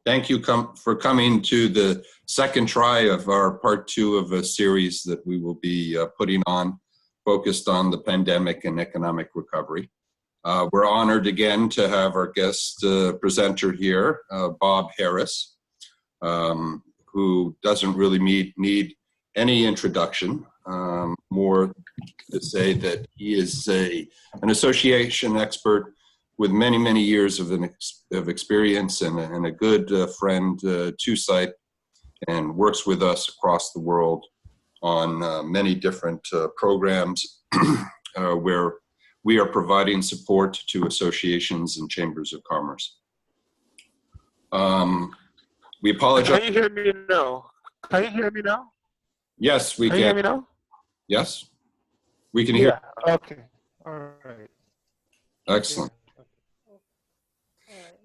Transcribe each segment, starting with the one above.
Thank you for coming to the second try of our part 2 of a series that we will be putting on, focused on the pandemic and economic recovery. We're honored again to have our guest presenter here, Bob Harris, who doesn't really need any introduction, more to say that he is an association expert with many, many years of experience and a good friend to CIPE, and works with us across the world on many different programs where we are providing support to associations and chambers of commerce. We apologize. Can you hear me now? Can you hear me now? Yes, we can. Can you hear me now? Yes, we can hear. Yeah, okay. All right. Excellent.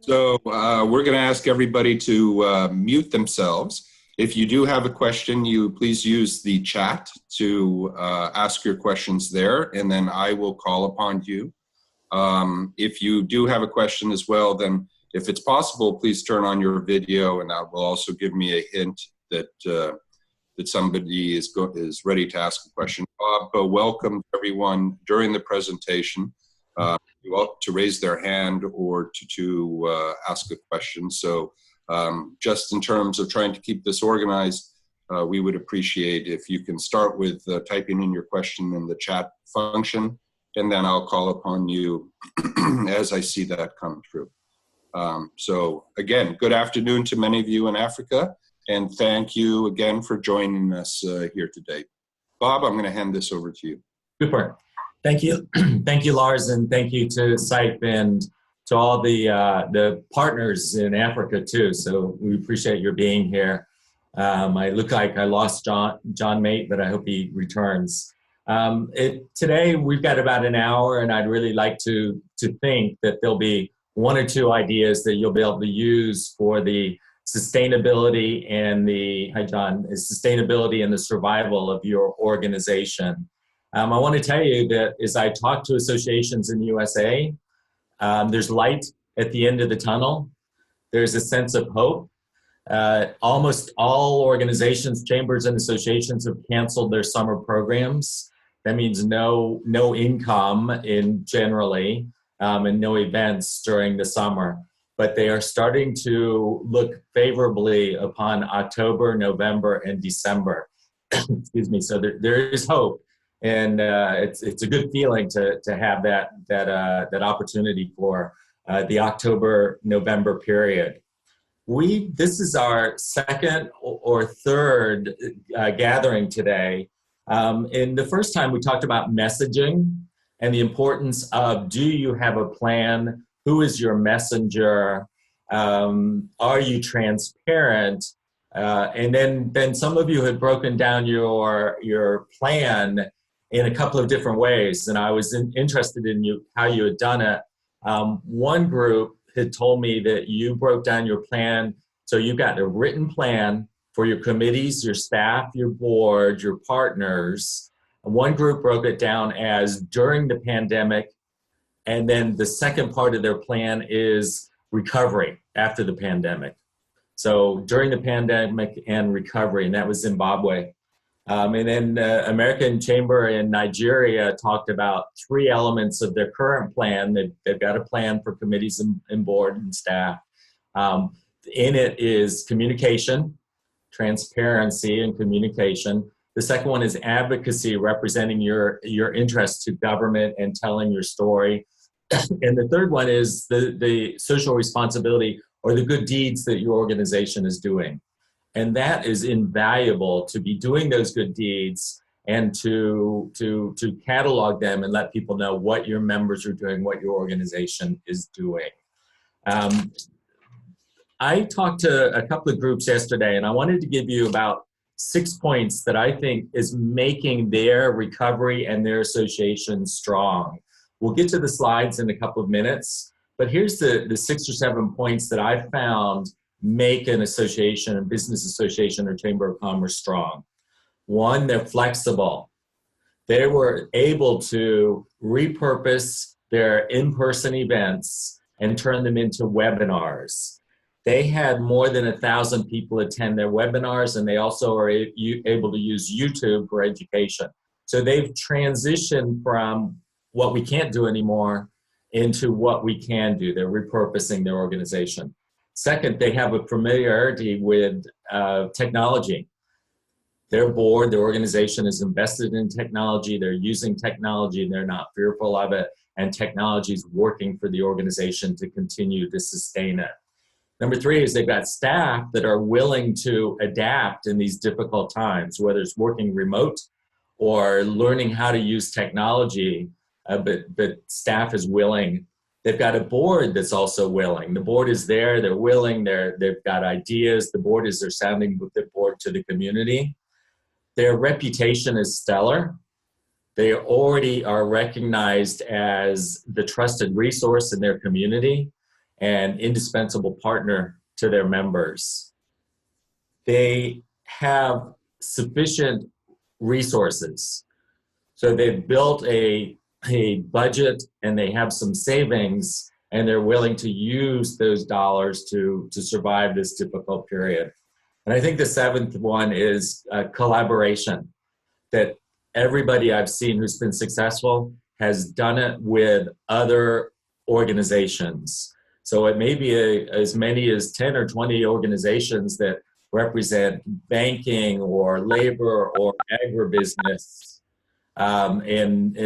So we're going to ask everybody to mute themselves. If you do have a question, you please use the chat to ask your questions there, and then I will call upon you. If you do have a question as well, then if it's possible, please turn on your video, and that will also give me a hint that that somebody is ready to ask a question. Bob, welcome everyone during the presentation. To raise their hand or to ask a question. So just in terms of trying to keep this organized, we would appreciate if you can start with typing in your question in the chat function, and then I'll call upon you as I see that come through. So again, good afternoon to many of you in Africa, and thank you again for joining us here today. Bob, I'm going to hand this over to you. Super. Thank you. Thank you, Lars, and thank you to CIPE and to all the partners in Africa too. So we appreciate your being here. I look like I lost John Mate, but I hope he returns. Today we've got about an hour, and I'd really like to think that there'll be one or two ideas that you'll be able to use for the sustainability and sustainability and the survival of your organization. I want to tell you that as I talk to associations in the USA, there's light at the end of the tunnel. There's a sense of hope. Almost all organizations, chambers, and associations have canceled their summer programs. That means no income generally, and no events during the summer. But they are starting to look favorably upon October, November, and December. Excuse me. So there is hope. And it's a good feeling to have that opportunity for the October-November period. This is our second or third gathering today. And the first time we talked about messaging and the importance of, do you have a plan? Who is your messenger? Are you transparent? And then some of you had broken down your plan in a couple of different ways, and I was interested in how you had done it. One group had told me that you broke down your plan, so you've got a written plan for your committees, your staff, your board, your partners. One group broke it down as during the pandemic, and then the second part of their plan is recovery after the pandemic. So during the pandemic and recovery, and that was Zimbabwe. And then American Chamber in Nigeria talked about three elements of their current plan. They've got a plan for committees and board and staff. In it is communication, transparency and communication. The second one is advocacy, representing your interests to government and telling your story. And the third one is the social responsibility or the good deeds that your organization is doing. And that is invaluable, to be doing those good deeds and to catalog them and let people know what your members are doing, what your organization is doing. I talked to a couple of groups yesterday, and I wanted to give you about 6 points that I think is making their recovery and their association strong. We'll get to the slides in a couple of minutes, but here's the 6 or 7 points that I found make an association, a business association or chamber of commerce strong. One, they're flexible. They were able to repurpose their in-person events and turn them into webinars. They had more than 1,000 people attend their webinars, and they also are able to use YouTube for education. So they've transitioned from what we can't do anymore into what we can do. They're repurposing their organization. Second, they have a familiarity with technology. Their board, their organization is invested in technology. They're using technology, and they're not fearful of it. And technology is working for the organization to continue to sustain it. Number three is they've got staff that are willing to adapt in these difficult times, whether it's working remote or learning how to use technology, but staff is willing. They've got a board that's also willing. The board is there, they're willing, they've got ideas. The board is their sounding board to the community. Their reputation is stellar. They already are recognized as the trusted resource in their community and indispensable partner to their members. They have sufficient resources. So they've built a budget, and they have some savings, and they're willing to use those dollars to survive this difficult period. And I think the seventh one is collaboration, that everybody I've seen who's been successful has done it with other organizations. So it may be as many as 10 or 20 organizations that represent banking or labor or agribusiness, and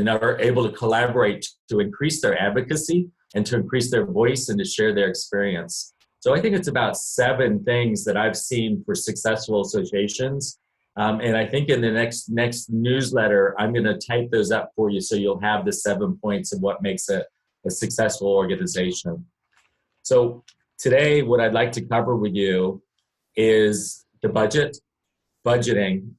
are able to collaborate to increase their advocacy and to increase their voice and to share their experience. So I think it's about 7 things that I've seen for successful associations. And I think in the next newsletter, I'm going to type those up for you so you'll have the 7 points of what makes a successful organization. So today, what I'd like to cover with you is the budgeting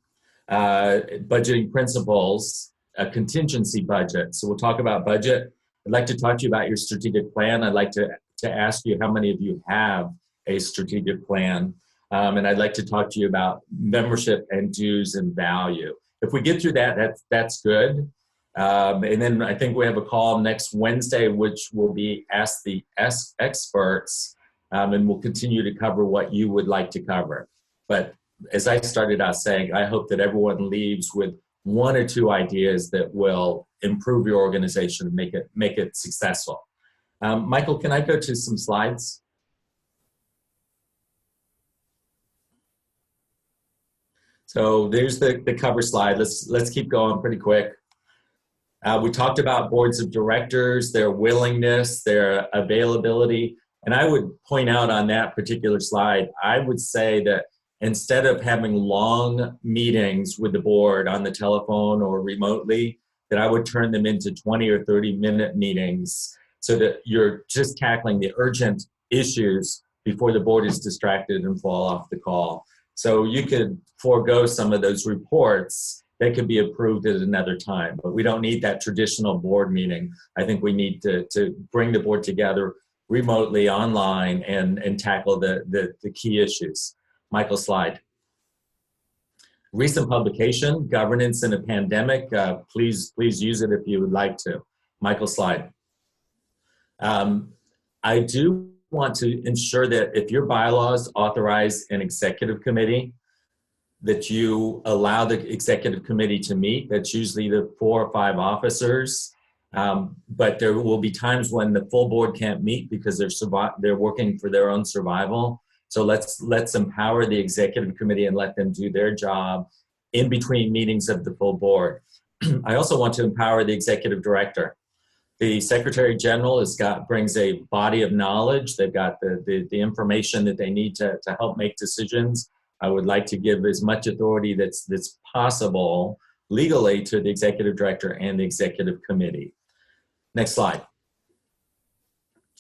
principles, a contingency budget. So we'll talk about budget. I'd like to talk to you about your strategic plan. I'd like to ask you how many of you have a strategic plan. And I'd like to talk to you about membership and dues and value. If we get through that, that's good. And then I think we have a call next Wednesday, which will be Ask the Experts, and we'll continue to cover what you would like to cover. But as I started out saying, I hope that everyone leaves with 1 or 2 ideas that will improve your organization and make it successful. Michael, can I go to some slides? So there's the cover slide. Let's keep going pretty quick. We talked about boards of directors, their willingness, their availability. And I would point out on that particular slide, I would say that instead of having long meetings with the board on the telephone or remotely, that I would turn them into 20 or 30-minute meetings so that you're just tackling the urgent issues before the board is distracted and fall off the call. So you could forego some of those reports that could be approved at another time, but we don't need that traditional board meeting. I think we need to bring the board together remotely online and tackle the key issues. Michael, slide. Recent publication, Governance in a Pandemic. Please use it if you would like to. Michael, slide. I do want to ensure that if your bylaws authorize an executive committee, that you allow the executive committee to meet. That's usually the 4 or 5 officers. But there will be times when the full board can't meet because they're working for their own survival. So let's empower the executive committee and let them do their job in between meetings of the full board. I also want to empower the executive director. The Secretary General brings a body of knowledge. They've got the information that they need to help make decisions. I would like to give as much authority that's possible legally to the executive director and the executive committee. Next slide.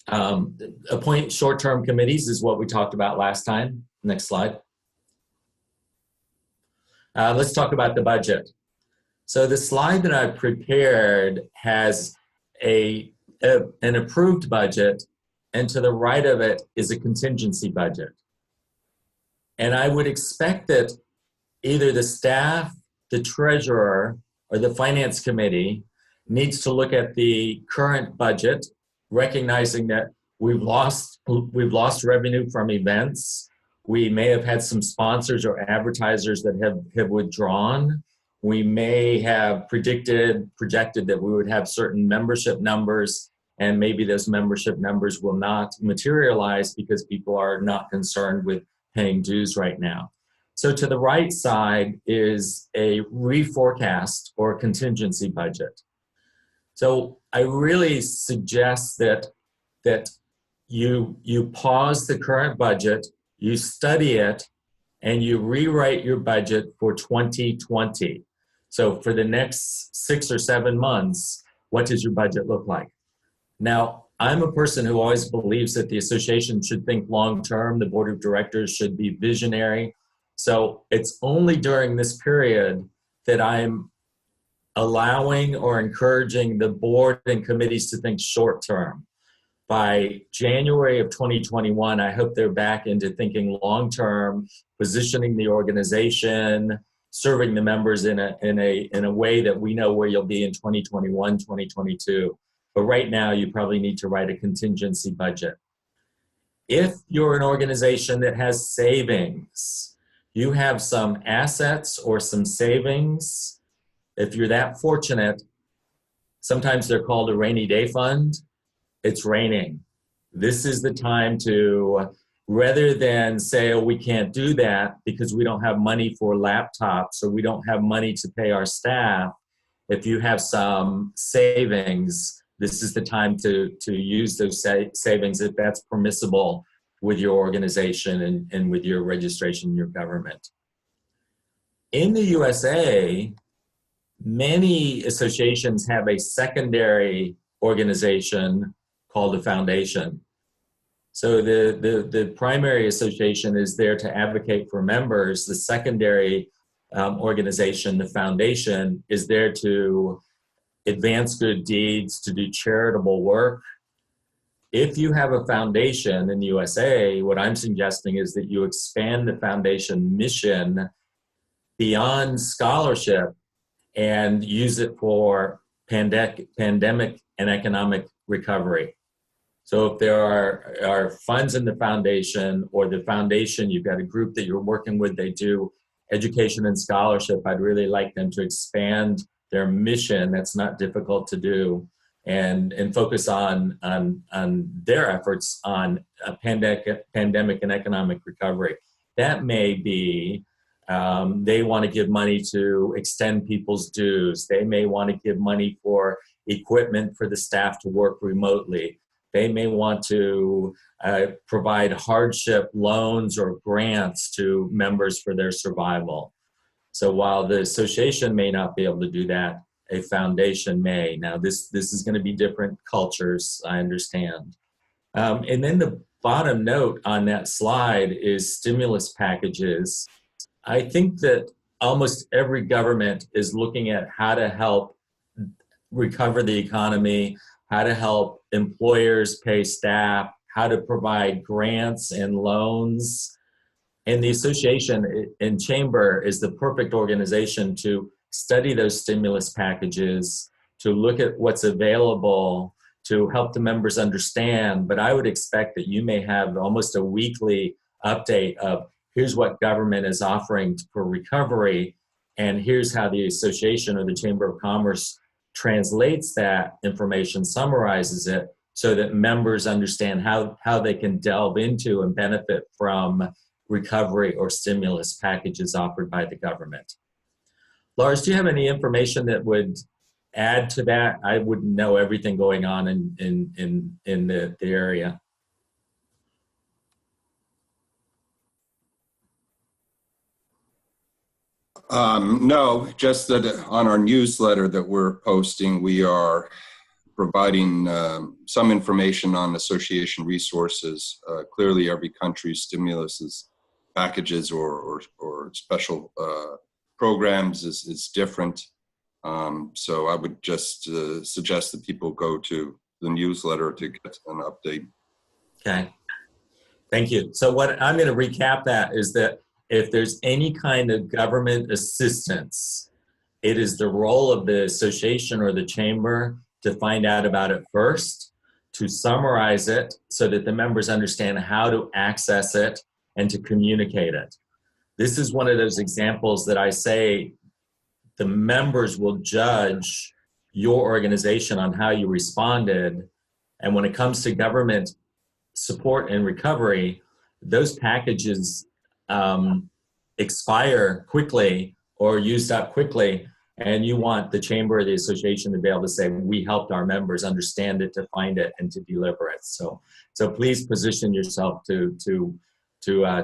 Appoint short-term committees is what we talked about last time. Next slide. Let's talk about the budget. So the slide that I prepared has an approved budget, and to the right of it is a contingency budget. And I would expect that either the staff, the treasurer, or the finance committee needs to look at the current budget, recognizing that We've lost revenue from events. We may have had some sponsors or advertisers that have withdrawn. We may have projected that we would have certain membership numbers, and maybe those membership numbers will not materialize because people are not concerned with paying dues right now. So to the right side is a reforecast or contingency budget. So I really suggest that you pause the current budget, you study it, and you rewrite your budget for 2020. So for the next 6 or 7 months, what does your budget look like? Now, I'm a person who always believes that the association should think long-term, the board of directors should be visionary. So it's only during this period that I'm allowing or encouraging the board and committees to think short-term. By January of 2021, I hope they're back into thinking long-term, positioning the organization, serving the members in a way that we know where you'll be in 2021, 2022. But right now, you probably need to write a contingency budget. If you're an organization that has savings, you have some assets or some savings. If you're that fortunate, sometimes they're called a rainy day fund. It's raining. This is the time to, rather than say, oh, we can't do that because we don't have money for laptops or we don't have money to pay our staff. If you have some savings, this is the time to use those savings if that's permissible with your organization and with your registration in your government. In the USA, many associations have a secondary organization called a foundation. So the primary association is there to advocate for members. The secondary organization, the foundation, is there to advance good deeds, to do charitable work. If you have a foundation in the USA, what I'm suggesting is that you expand the foundation mission beyond scholarship and use it for pandemic and economic recovery. So if there are funds in the foundation, or the foundation, you've got a group that you're working with, they do education and scholarship, I'd really like them to expand their mission. That's not difficult to do, and focus on their efforts on a pandemic and economic recovery. That may be they want to give money to extend people's dues. They may want to give money for equipment for the staff to work remotely. They may want to provide hardship loans or grants to members for their survival. So while the association may not be able to do that, a foundation may. Now this is going to be different cultures, I understand. And then the bottom note on that slide is stimulus packages. I think that almost every government is looking at how to help recover the economy, how to help employers pay staff, how to provide grants and loans. And the association and chamber is the perfect organization to study those stimulus packages, to look at what's available, to help the members understand. But I would expect that you may have almost a weekly update of here's what government is offering for recovery, and here's how the association or the Chamber of Commerce translates that information, summarizes it, so that members understand how they can delve into and benefit from recovery or stimulus packages offered by the government. Lars, do you have any information that would add to that? I wouldn't know everything going on in the area. No, just that on our newsletter that we're posting, we are providing some information on association resources. Clearly, every country's stimulus packages or special programs is different. So I would just suggest that people go to the newsletter to get an update. Okay, thank you. So what I'm going to recap that is that if there's any kind of government assistance, it is the role of the association or the chamber to find out about it first. to summarize it so that the members understand how to access it and to communicate it. This is one of those examples that I say the members will judge your organization on how you responded. And when it comes to government support and recovery, those packages expire quickly or used up quickly, and you want the chamber or the association to be able to say, we helped our members understand it, to find it, and to deliver it. So please position yourself to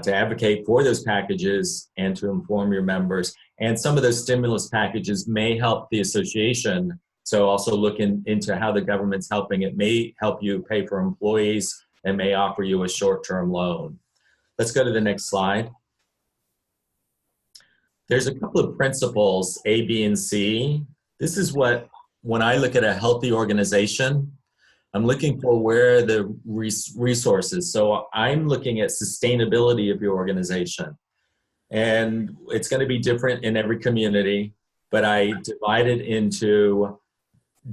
advocate for those packages and to inform your members. And some of those stimulus packages may help the association. So also look into how the government's helping. It may help you pay for employees and may offer you a short-term loan. Let's go to the next slide. There's a couple of principles, A, B, and C. This is what, when I look at a healthy organization, I'm looking for where the resources. So I'm looking at sustainability of your organization. And it's going to be different in every community, but I divide it into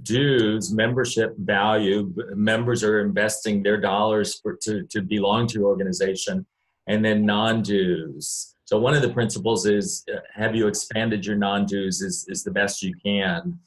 dues, membership value. Members are investing their dollars to belong to your organization, and then non-dues. So one of the principles is, have you expanded your non-dues is the best you can,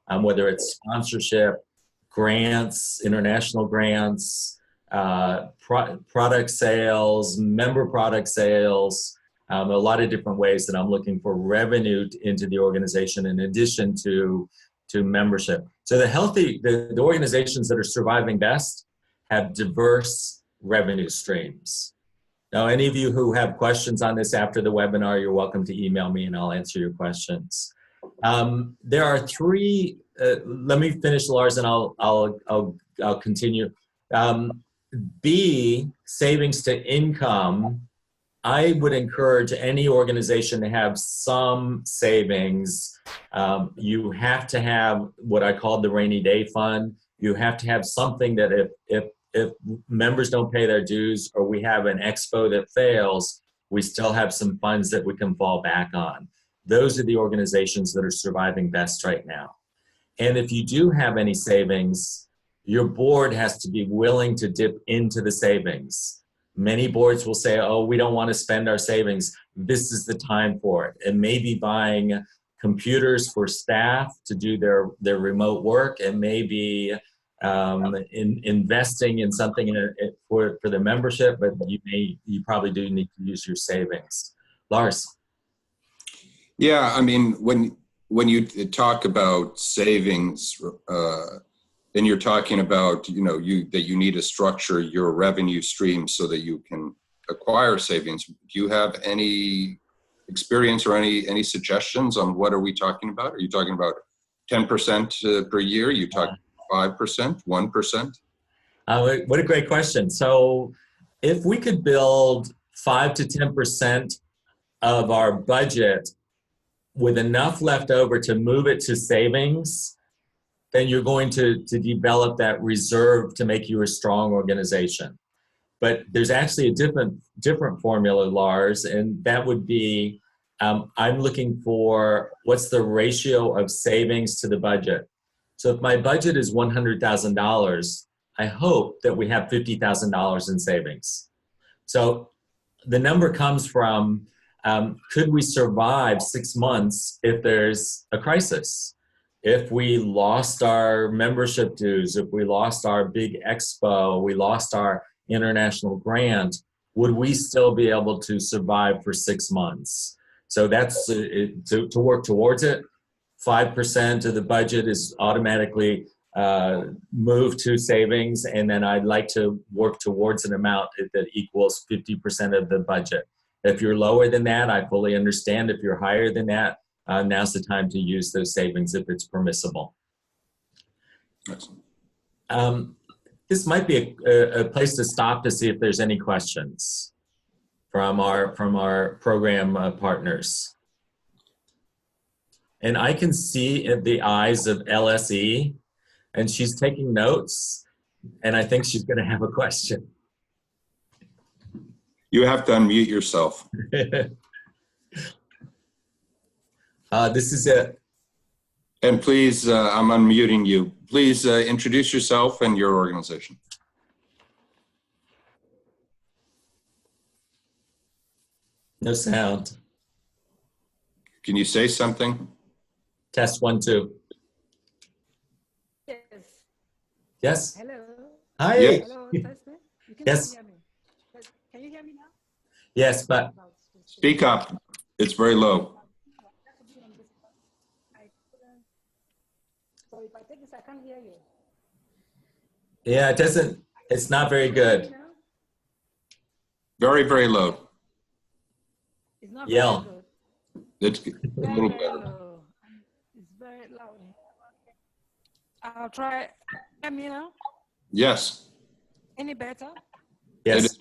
whether it's sponsorship, grants, international grants, product sales, member product sales, a lot of different ways that I'm looking for revenue into the organization in addition to membership. So the organizations that are surviving best have diverse revenue streams. Now, any of you who have questions on this after the webinar, you're welcome to email me and I'll answer your questions. There are three, let me finish, Lars, and I'll continue. B, savings to income. I would encourage any organization to have some savings. You have to have what I call the rainy day fund. You have to have something that if members don't pay their dues or we have an expo that fails, we still have some funds that we can fall back on. Those are the organizations that are surviving best right now. And if you do have any savings, your board has to be willing to dip into the savings. Many boards will say, oh, we don't want to spend our savings. This is the time for it. And maybe buying computers for staff to do their remote work, and maybe investing in something for the membership, but you probably do need to use your savings. Lars. Yeah, I mean, when you talk about savings, then you're talking about, that you need to structure your revenue stream so that you can acquire savings. Do you have any experience or any suggestions on what are we talking about? Are you talking about 10% per year? Are you talking 5%, 1%? What a great question. So if we could build 5 to 10% of our budget with enough left over to move it to savings, then you're going to develop that reserve to make you a strong organization. But there's actually a different formula, Lars, and that would be, I'm looking for what's the ratio of savings to the budget. So if my budget is $100,000, I hope that we have $50,000 in savings. So the number comes from, could we survive 6 months if there's a crisis? If we lost our membership dues, if we lost our big expo, we lost our international grant, would we still be able to survive for 6 months? So that's to work towards it. 5% of the budget is automatically moved to savings, and then I'd like to work towards an amount that equals 50% of the budget. If you're lower than that, I fully understand. If you're higher than that, now's the time to use those savings if it's permissible. This might be a place to stop to see if there's any questions from our program partners. And I can see in the eyes of LSE, and she's taking notes, and I think she's going to have a question. You have to unmute yourself. This is it. And please, I'm unmuting you. Please introduce yourself and your organization. No sound. Can you say something? Test 1, 2. Yes. Yes. Hello. Hi. Yes. Hello, testing. You can Yes. hear me. Can you hear me now? Yes, but Speak up. It's very low. So if I take this, I can't hear you. yeah, it doesn't, it's not very good. Very, very low. It's not Yell. very good. It's a Very, little very better. low. It's very loud. I'll try. Hear me now? Yes. Any better? It Yes. is.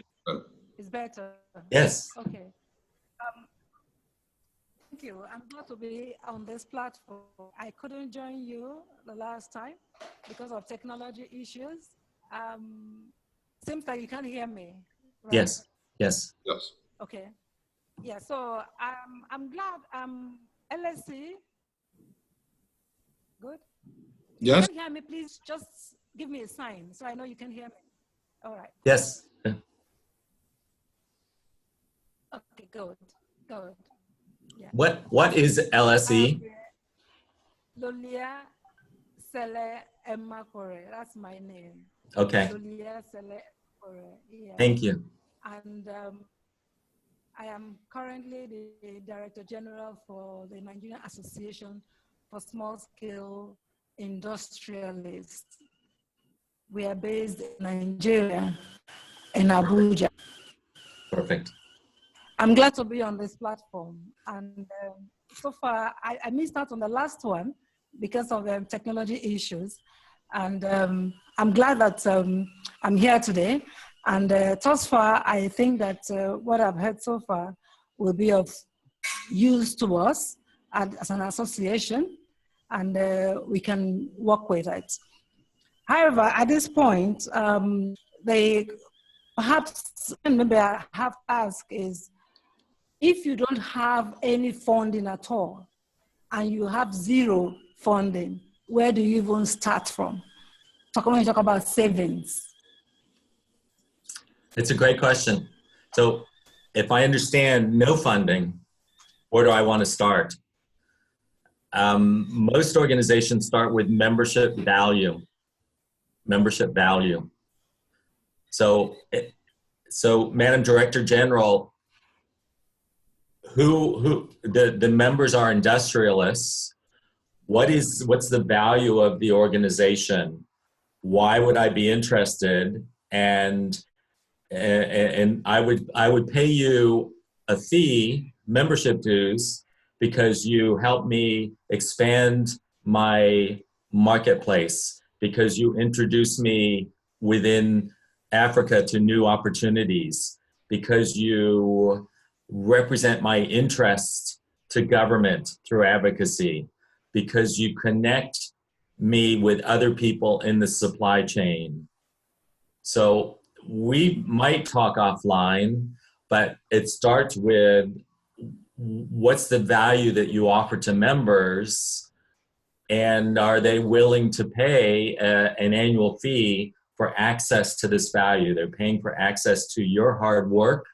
It's better. Yes. Okay. Thank you. I'm glad to be on this platform. I couldn't join you the last time because of technology issues. Seems like you can't hear me. Right? Yes. Yes. Yes. Okay. Yeah. So I'm glad. LSC. Good. If Yes. you can hear me, please just give me a sign so I know you can hear me. All right. Yes. Okay. Good. Good. Yeah. What is LSE? Lolia Sele Emma Kore. That's my name. Okay. Lolia Sele Kore. Yeah. Thank you. And I am currently the Director General for the Nigerian Association for Small Scale Industrialists. We are based in Nigeria, in Abuja. Perfect. I'm glad to be on this platform. And so far, I missed out on the last one because of technology issues. And I'm glad that I'm here today. And thus far, I think that what I've heard so far will be of use to us as an association, and we can work with it. However, at this point, perhaps maybe I have to ask is, if you don't have any funding at all, and you have zero funding, where do you even start from? When you talk about savings. It's a great question. So if I understand no funding, where do I want to start? Most organizations start with membership value. Membership value. So Madam Director General, the members are industrialists. What's the value of the organization? Why would I be interested? And I would pay you a fee, membership dues, because you help me expand my marketplace, because you introduce me within Africa to new opportunities, because you represent my interest to government through advocacy, because you connect me with other people in the supply chain. So we might talk offline, but it starts with what's the value that you offer to members, and are they willing to pay an annual fee for access to this value? They're paying for access to your hard work,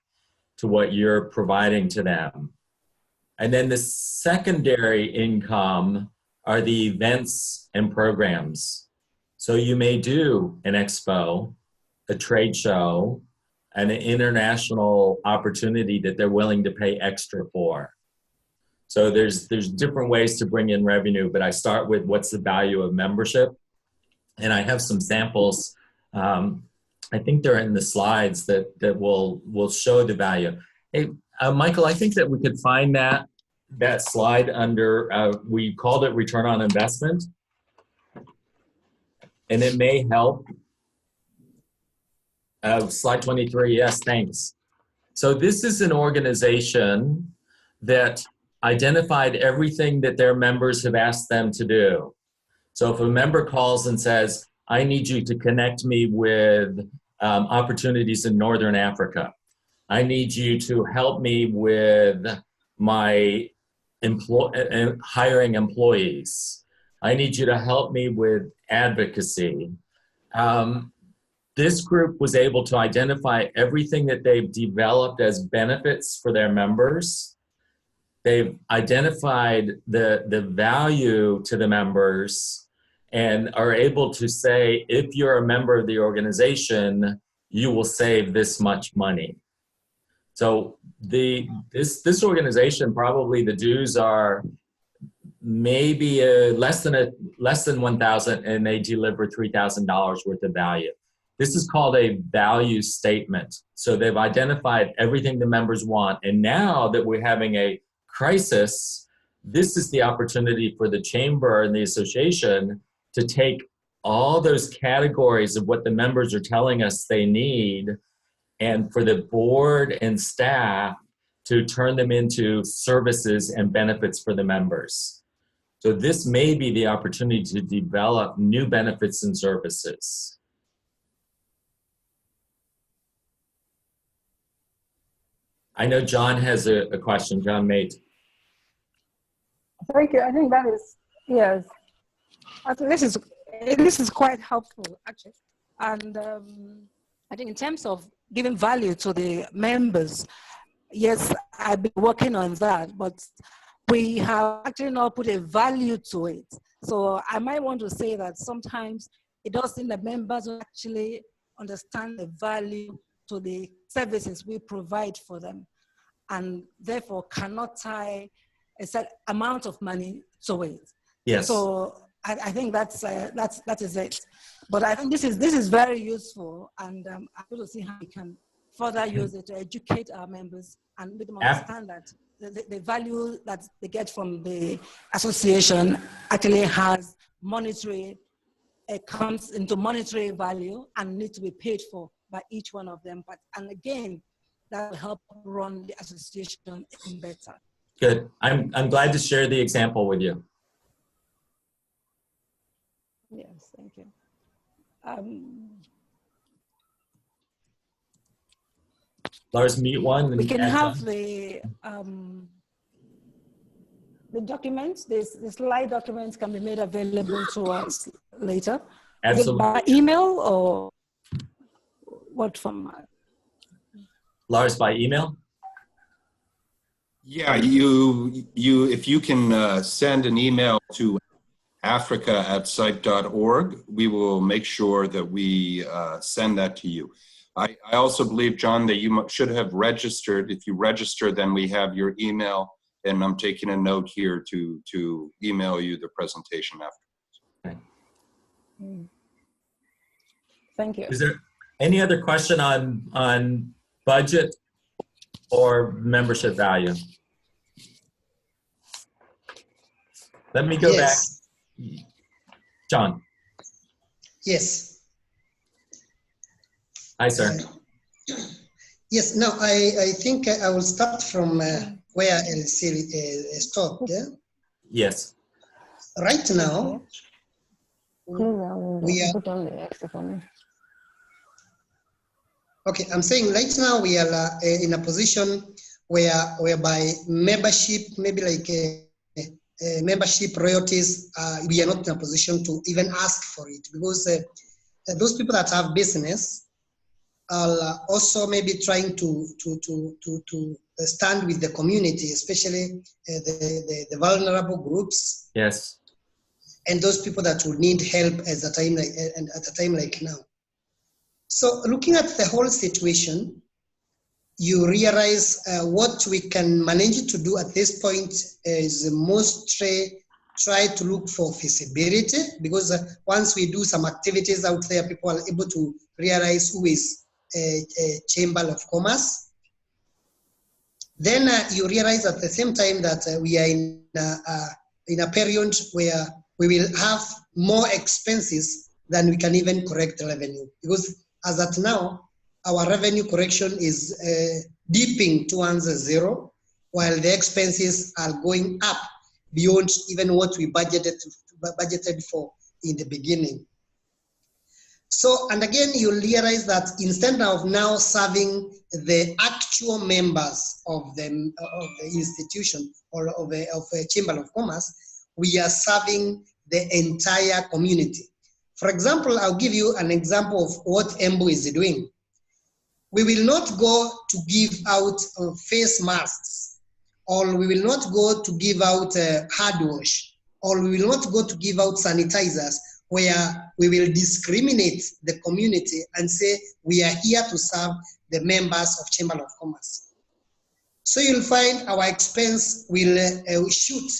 to what you're providing to them. And then the secondary income are the events and programs. So you may do an expo, a trade show, an international opportunity that they're willing to pay extra for. So there's different ways to bring in revenue, but I start with what's the value of membership. And I have some samples. I think they're in the slides that will show the value. Hey, Michael, I think that we could find that slide under, we called it return on investment. And it may help. Slide 23, yes, thanks. So this is an organization that identified everything that their members have asked them to do. So if a member calls and says, I need you to connect me with opportunities in Northern Africa. I need you to help me with my hiring employees. I need you to help me with advocacy. This group was able to identify everything that they've developed as benefits for their members. They've identified the value to the members and are able to say, if you're a member of the organization, you will save this much money. So this organization, probably the dues are maybe less than 1,000, and they deliver $3,000 worth of value. This is called a value statement. So they've identified everything the members want, and now that we're having a crisis, this is the opportunity for the chamber and the association to take all those categories of what the members are telling us they need, and for the board and staff to turn them into services and benefits for the members. So this may be the opportunity to develop new benefits and services. I know John has a question. John Mate. Thank you. I think that is, yes. I think this is quite helpful, actually. And I think in terms of giving value to the members, yes, I've been working on that, but we have actually not put a value to it. So I might want to say that sometimes it does seem that members don't actually understand the value to the services we provide for them, and therefore cannot tie a set amount of money to it. Yes. So I think that is it. But I think this is very useful, and I'm going to see how we can further use it to educate our members and make them understand that the value that they get from the association actually has monetary, it comes into monetary value and needs to be paid for by each one of them. And again, that will help run the association even better. Good. I'm glad to share the example with you. Yes, thank you. Lars, mute one. We can have the documents, the slide documents can be made available to us later. Absolutely. By email or what format? Lars, by email? Yeah, if you can send an email to africa@cipe.org, we will make sure that we send that to you. I also believe, John, that you should have registered. If you register, then we have your email, and I'm taking a note here to email you the presentation after. Okay. Thank you. Is there any other question on budget or membership value? Let me go back. John. Yes. Hi, sir. Yes, no, I think I will start from where LC stopped. Yeah? Yes. Right now, we are, okay, I'm saying right now we are in a position whereby membership, maybe like membership royalties, we are not in a position to even ask for it, because those people that have business are also maybe trying to stand with the community, especially the vulnerable groups. Yes. And those people that will need help at a time like now. So looking at the whole situation, you realize what we can manage to do at this point is mostly try to look for feasibility, because once we do some activities out there, people are able to realize who is a Chamber of Commerce. Then you realize at the same time that we are in a period where we will have more expenses than we can even correct revenue, because as at now, our revenue correction is dipping towards zero, while the expenses are going up beyond even what we budgeted for in the beginning. So, and again, you realize that instead of now serving the actual members of the institution or of a Chamber of Commerce, we are serving the entire community. For example, I'll give you an example of what EMBO is doing. We will not go to give out face masks, or we will not go to give out hand wash, or we will not go to give out sanitizers, where we will discriminate the community and say we are here to serve the members of Chamber of Commerce. So you'll find our expense will shoot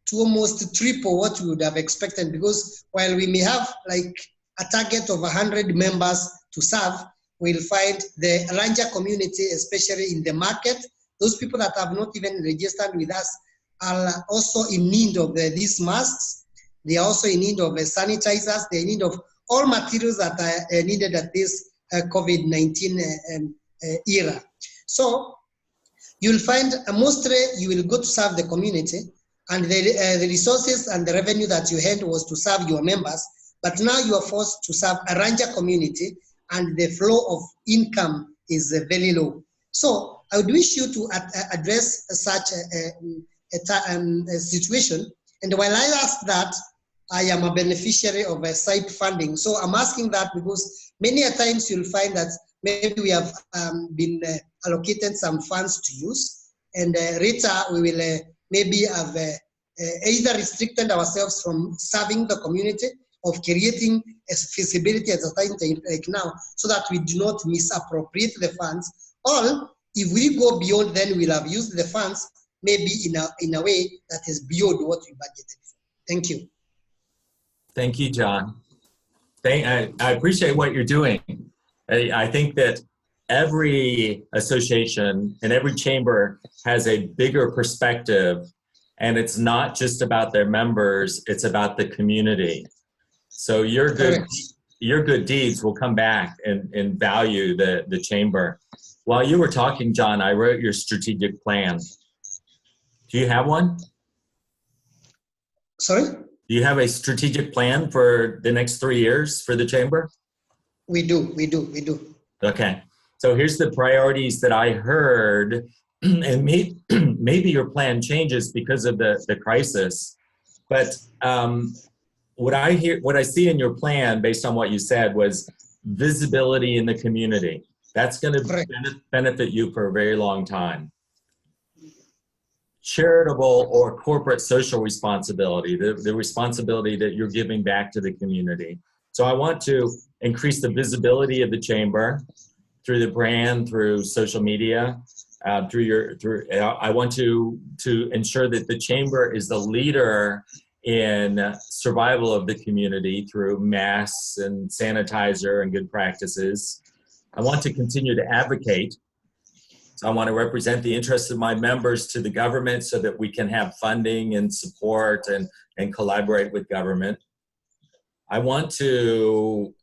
to almost triple what we would have expected, because while we may have like a target of 100 members to serve, we'll find the larger community, especially in the market, those people that have not even registered with us are also in need of these masks. They are also in need of sanitizers. They're in need of all materials that are needed at this COVID-19 era. So you'll find mostly you will go to serve the community, and the resources and the revenue that you had was to serve your members, but now you are forced to serve a larger community, and the flow of income is very low. So I would wish you to address such a situation. And while I ask that, I am a beneficiary of a CIPE funding. So I'm asking that because many a times you'll find that maybe we have been allocated some funds to use, and later we will maybe have either restricted ourselves from serving the community, of creating a feasibility at a time like now, so that we do not misappropriate the funds. Or if we go beyond, then we'll have used the funds maybe in a way that is beyond what we budgeted for. Thank you. Thank you, John. I appreciate what you're doing. I think that every association and every chamber has a bigger perspective, and it's not just about their members, it's about the community. So your good deeds will come back and value the chamber. While you were talking, John, I wrote your strategic plan. Do you have one? Sorry? Do you have a strategic plan for the next 3 years for the chamber? We do. Okay. So here's the priorities that I heard, and maybe your plan changes because of the crisis. But what I see in your plan, based on what you said, was visibility in the community. That's going to benefit you for a very long time. Charitable or corporate social responsibility, the responsibility that you're giving back to the community. So I want to increase the visibility of the chamber through the brand, through social media, I want to ensure that the chamber is the leader in survival of the community through masks and sanitizer and good practices. I want to continue to advocate. So I want to represent the interests of my members to the government so that we can have funding and support and collaborate with government. I want to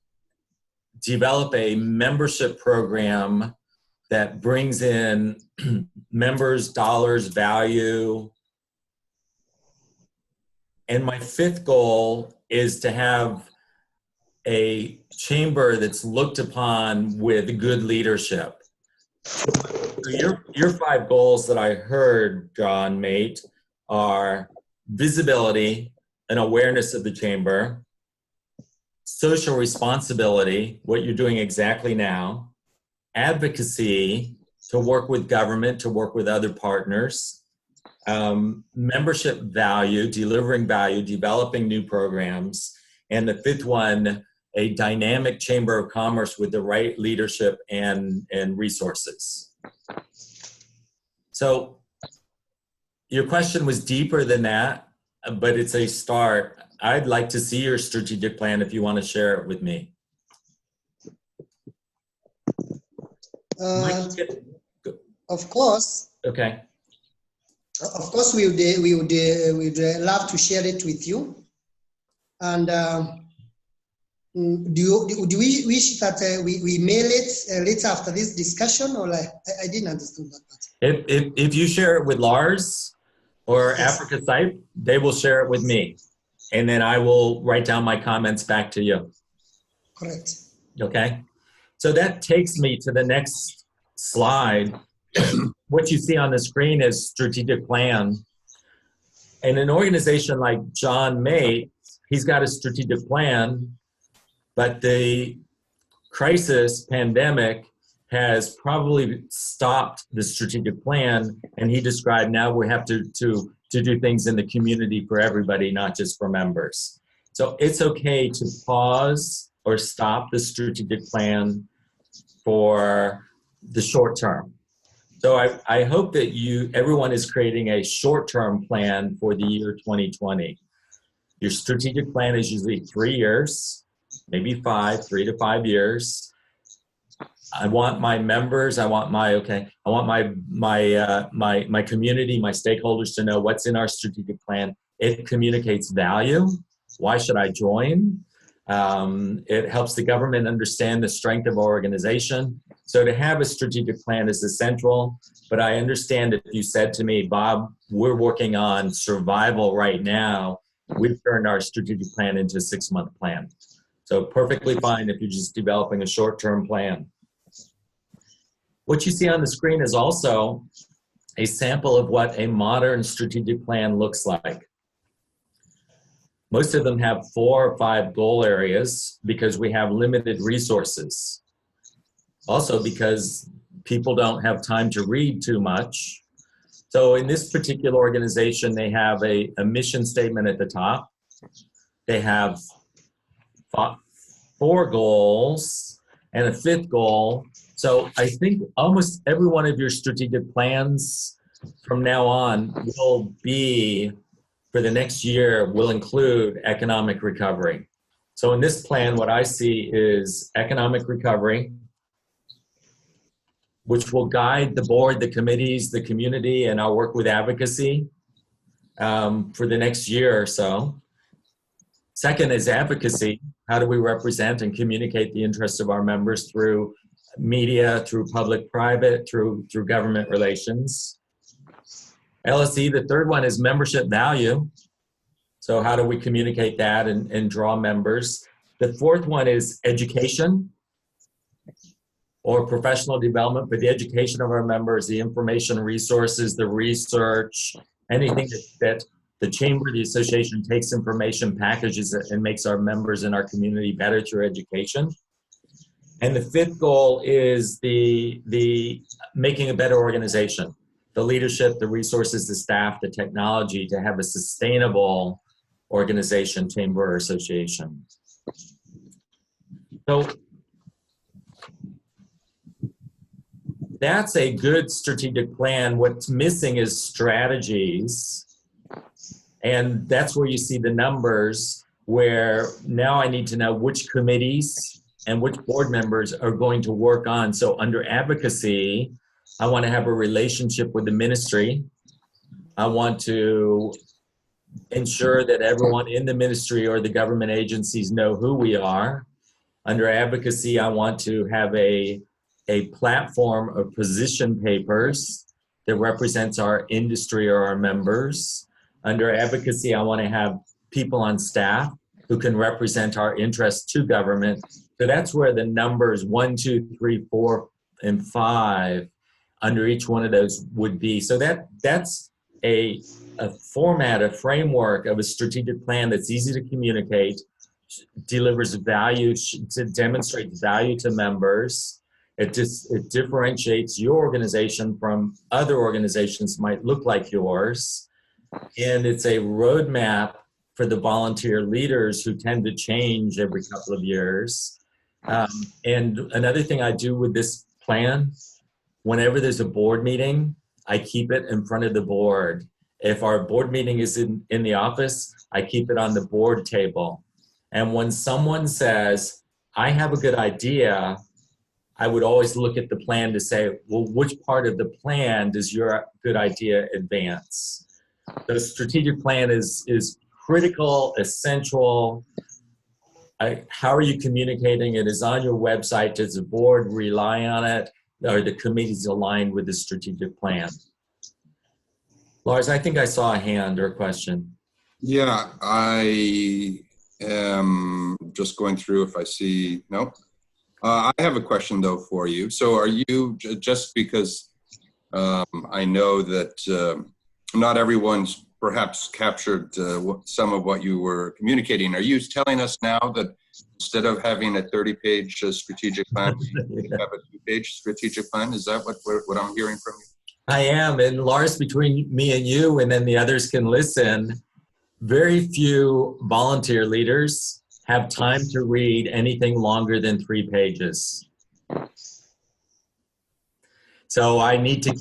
develop a membership program that brings in members, dollars, value. And my fifth goal is to have a chamber that's looked upon with good leadership. So your 5 goals that I heard, John, mate, are visibility and awareness of the chamber, social responsibility, what you're doing exactly now, advocacy, to work with government, to work with other partners, membership value, delivering value, developing new programs, and the 5th one, a dynamic chamber of commerce with the right leadership and resources. So your question was deeper than that, but it's a start. I'd like to see your strategic plan if you want to share it with me. Of course. Okay. Of course, we would love to share it with you. And do we wish that we mail it later after this discussion, or I didn't understand that part. If you share it with Lars or Yes. Africa CIPE, they will share it with me. And then I will write down my comments back to you. Correct. Okay. So that takes me to the next slide. What you see on the screen is strategic plan. And an organization like John Mate he's got a strategic plan, but the crisis pandemic has probably stopped the strategic plan, and he described now we have to do things in the community for everybody, not just for members. So it's okay to pause or stop the strategic plan for the short term. So I hope that everyone is creating a short-term plan for the year 2020. Your strategic plan is usually 3 years, maybe 3 to 5 years. I want my members, I want my community, my stakeholders to know what's in our strategic plan. It communicates value. Why should I join? It helps the government understand the strength of our organization. So to have a strategic plan is essential, but I understand if you said to me, Bob, we're working on survival right now, we've turned our strategic plan into a 6-month plan. So perfectly fine if you're just developing a short-term plan. What you see on the screen is also a sample of what a modern strategic plan looks like. Most of them have 4 or 5 goal areas because we have limited resources. Also because people don't have time to read too much. So in this particular organization, they have a mission statement at the top. They have 4 goals and a 5th goal. So I think almost every one of your strategic plans from now on will be, for the next year, will include economic recovery. So in this plan, what I see is economic recovery, which will guide the board, the committees, the community, and our work with advocacy for the next year or so. Second is advocacy. How do we represent and communicate the interests of our members through media, through public-private, through government relations? LSE, the third one is membership value. So how do we communicate that and draw members? The fourth one is education or professional development, but the education of our members, the information resources, the research, anything that the chamber, the association takes information, packages it, and makes our members in our community better through education. And the 5th goal is the making a better organization, the leadership, the resources, the staff, the technology to have a sustainable organization, chamber, or association. So that's a good strategic plan. What's missing is strategies. And that's where you see the numbers, where now I need to know which committees and which board members are going to work on. So under advocacy, I want to have a relationship with the ministry. I want to ensure that everyone in the ministry or the government agencies know who we are. Under advocacy, I want to have a platform of position papers that represents our industry or our members. Under advocacy, I want to have people on staff who can represent our interests to government. So that's where the numbers 1, 2, 3, 4, and 5 under each one of those would be. So that's a format, a framework of a strategic plan that's easy to communicate, delivers value, demonstrates value to members. It differentiates your organization from other organizations might look like yours. And it's a roadmap for the volunteer leaders who tend to change every couple of years. And another thing I do with this plan, whenever there's a board meeting, I keep it in front of the board. If our board meeting is in the office, I keep it on the board table. And when someone says, I have a good idea, I would always look at the plan to say, well, which part of the plan does your good idea advance? The strategic plan is critical, essential. How are you communicating? It is on your website. Does the board rely on it? Are the committees aligned with the strategic plan? Lars, I think I saw a hand or a question. Yeah, I am just going through if I see, no. I have a question though for you. So are you, just because I know that not everyone's perhaps captured some of what you were communicating. Are you telling us now that instead of having a 30-page strategic plan, you have a 2-page strategic plan? Is that what I'm hearing from you? I am, and Lars, between me and you, and then the others can listen, very few volunteer leaders have time to read anything longer than 3 pages. So I need to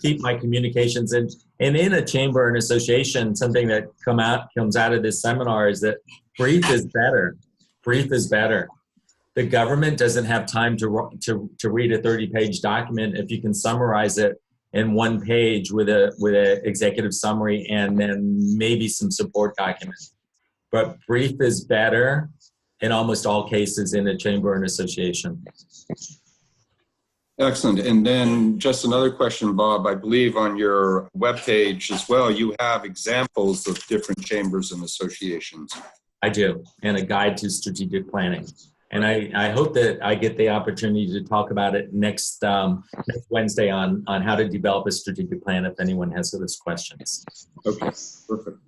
keep my communications in. And in a chamber and association, something that comes out of this seminar is that brief is better. Brief is better. The government doesn't have time to read a 30-page document if you can summarize it in 1 page with a executive summary and then maybe some support documents. But brief is better in almost all cases in a chamber and association. Excellent. And then just another question, Bob. I believe on your webpage as well, you have examples of different chambers and associations. I do, and a guide to strategic planning. And I hope that I get the opportunity to talk about it next Wednesday on how to develop a strategic plan if anyone has those questions. Okay, perfect.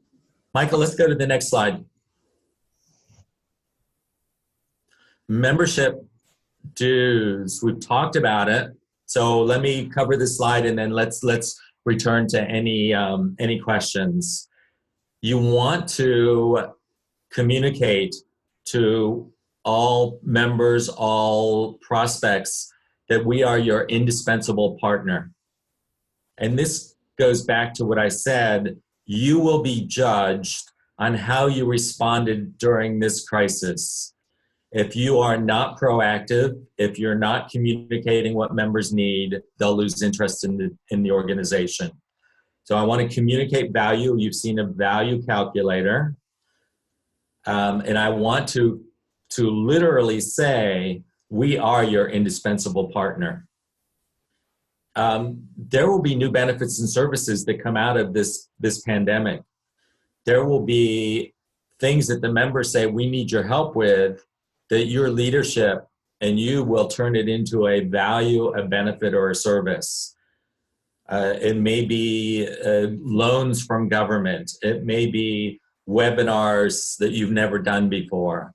Michael, let's go to the next slide. Membership dues. We've talked about it. So let me cover this slide and then let's return to any questions. You want to communicate to all members, all prospects, that we are your indispensable partner. And this goes back to what I said, you will be judged on how you responded during this crisis. If you are not proactive, if you're not communicating what members need, they'll lose interest in the organization. So I want to communicate value. You've seen a value calculator. And I want to literally say, we are your indispensable partner. There will be new benefits and services that come out of this pandemic. There will be things that the members say, we need your help with, that your leadership and you will turn it into a value, a benefit, or a service. It may be loans from government. It may be webinars that you've never done before.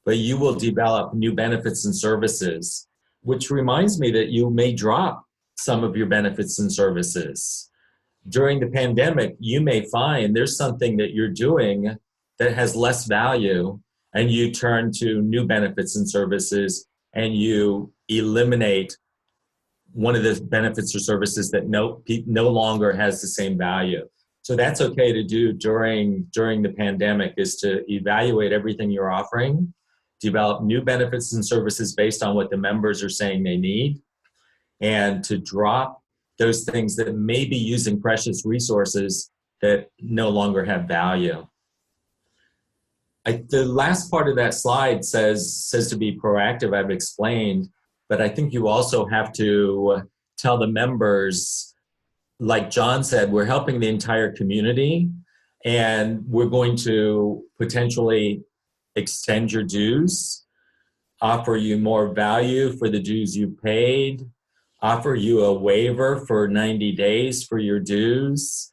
But you will develop new benefits and services, which reminds me that you may drop some of your benefits and services. During the pandemic, you may find there's something that you're doing that has less value, and you turn to new benefits and services, and you eliminate one of the benefits or services that no longer has the same value. So that's okay to do during the pandemic, is to evaluate everything you're offering, develop new benefits and services based on what the members are saying they need, and to drop those things that may be using precious resources that no longer have value. The last part of that slide says to be proactive, I've explained, but I think you also have to tell the members, like John said, we're helping the entire community, and we're going to potentially extend your dues, offer you more value for the dues you paid, offer you a waiver for 90 days for your dues.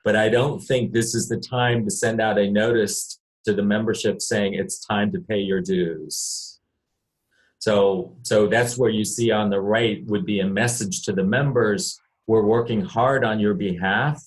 But I don't think this is the time to send out a notice to the membership saying it's time to pay your dues. So that's where you see on the right would be a message to the members, we're working hard on your behalf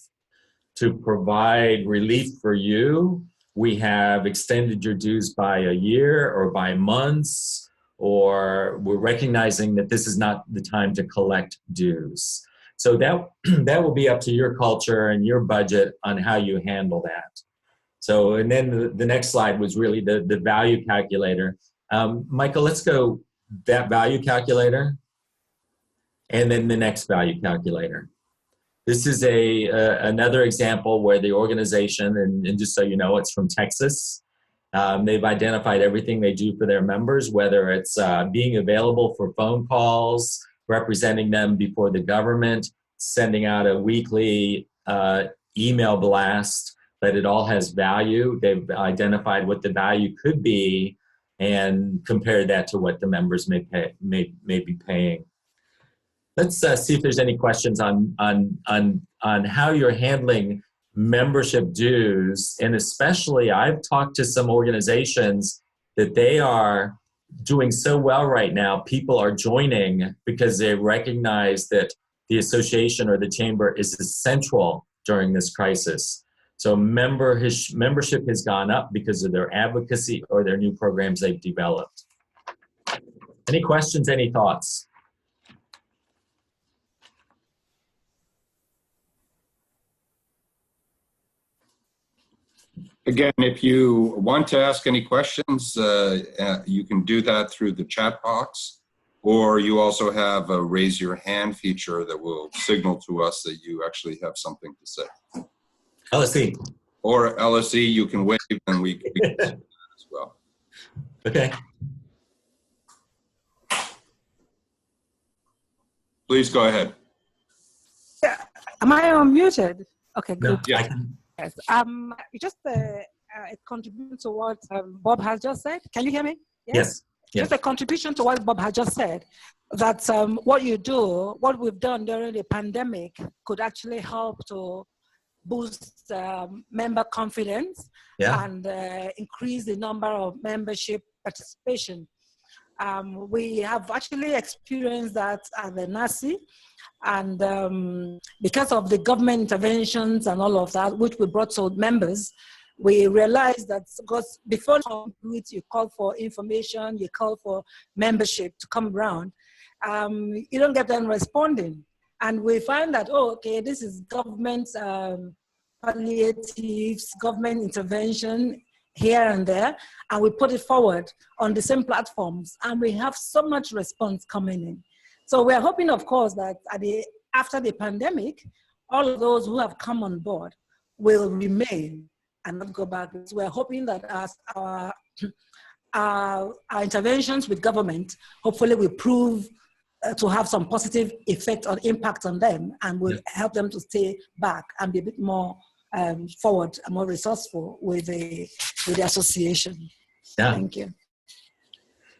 to provide relief for you. We have extended your dues by a year or by months, or we're recognizing that this is not the time to collect dues. So that will be up to your culture and your budget on how you handle that. So, and then the next slide was really the value calculator. Michael, let's go that value calculator and then the next value calculator. This is another example where the organization, and just so you know, it's from Texas. They've identified everything they do for their members, whether it's being available for phone calls, representing them before the government, sending out a weekly email blast, but it all has value. They've identified what the value could be and compared that to what the members may be paying. Let's see if there's any questions on how you're handling membership dues, and especially I've talked to some organizations that they are doing so well right now. People are joining because they recognize that the association or the chamber is essential during this crisis. So membership has gone up because of their advocacy or their new programs they've developed. Any questions, any thoughts? Again, if you want to ask any questions, you can do that through the chat box, or you also have a raise your hand feature that will signal to us that you actually have something to say. LSE. Or LSE, you can wave and we can do that as well. Okay. Please go ahead. Yeah. Am I unmuted? Okay, good. No, Yeah. Yes. Just a contribution to what Bob has just said. Can you hear me? Yes. Just a contribution to what Bob has just said, that what we've done during the pandemic could actually help to boost member confidence and increase the number of membership participation. We have actually experienced that at the NACI, and because of the government interventions and all of that, which we brought to members, we realized that because before you call for information, you call for membership to come around, you don't get them responding. And we find that, oh, okay, this is government palliatives, government intervention here and there, and we put it forward on the same platforms, and we have so much response coming in. So we're hoping, of course, that after the pandemic, all of those who have come on board will remain and not go back. So we're hoping that as our interventions with government, hopefully will prove to have some positive effect or impact on them, and will help them to stay back and be a bit more forward and more resourceful with the association. Yeah. Thank you.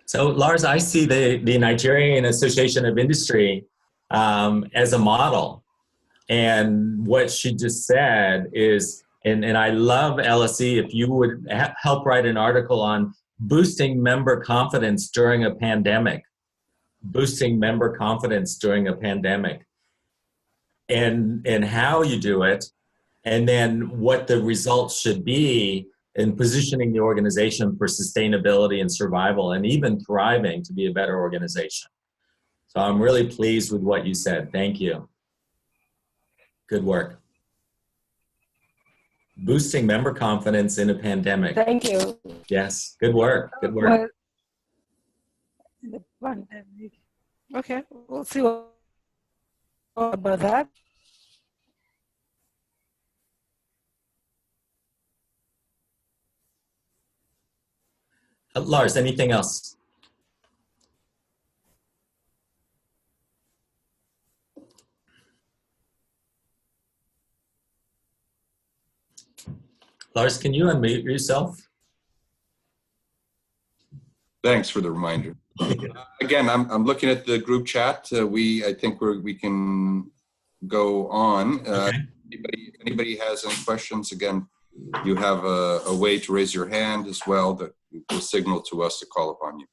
So Lars, I see the Nigerian Association of Industry as a model. And what she just said is, and I love LSE, if you would help write an article on boosting member confidence during a pandemic, boosting member confidence during a pandemic, and how you do it, and then what the results should be in positioning the organization for sustainability and survival and even thriving to be a better organization. So I'm really pleased with what you said. Thank you. Good work. Boosting member confidence in a pandemic. Thank you. Yes, good work. Good work. The pandemic. Okay, we'll see what about that. Lars, anything else? Lars, can you unmute yourself? Thanks for the reminder. Again, I'm looking at the group chat. I think we can go on. Okay. If anybody has any questions, again, you have a way to raise your hand as well that will signal to us to call upon you.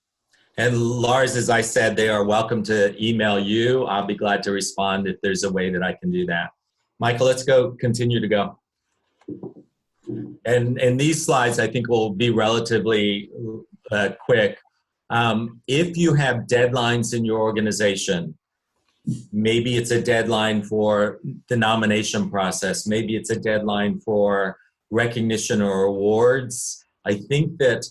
And Lars, as I said, they are welcome to email you. I'll be glad to respond if there's a way that I can do that. Michael, let's continue to go. And these slides, I think, will be relatively quick. If you have deadlines in your organization, maybe it's a deadline for the nomination process, maybe it's a deadline for recognition or awards, I think that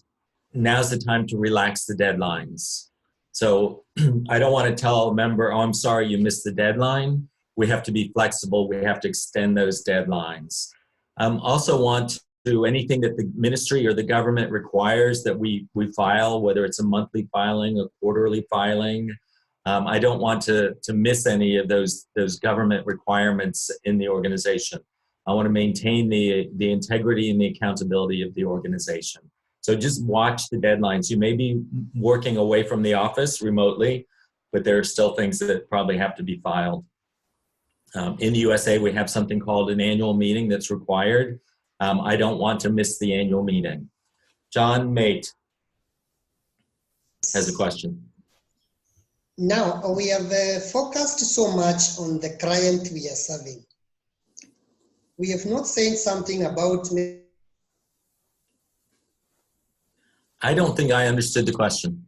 now's the time to relax the deadlines. So I don't want to tell a member, oh, I'm sorry you missed the deadline. We have to be flexible. We have to extend those deadlines. Also want to, anything that the ministry or the government requires that we file, whether it's a monthly filing, a quarterly filing, I don't want to miss any of those government requirements in the organization. I want to maintain the integrity and the accountability of the organization. So just watch the deadlines. You may be working away from the office remotely, but there are still things that probably have to be filed. In the USA, we have something called an annual meeting that's required. I don't want to miss the annual meeting. John Mate has a question. Now, we have focused so much on the client we are serving. We have not said something about I don't think I understood the question.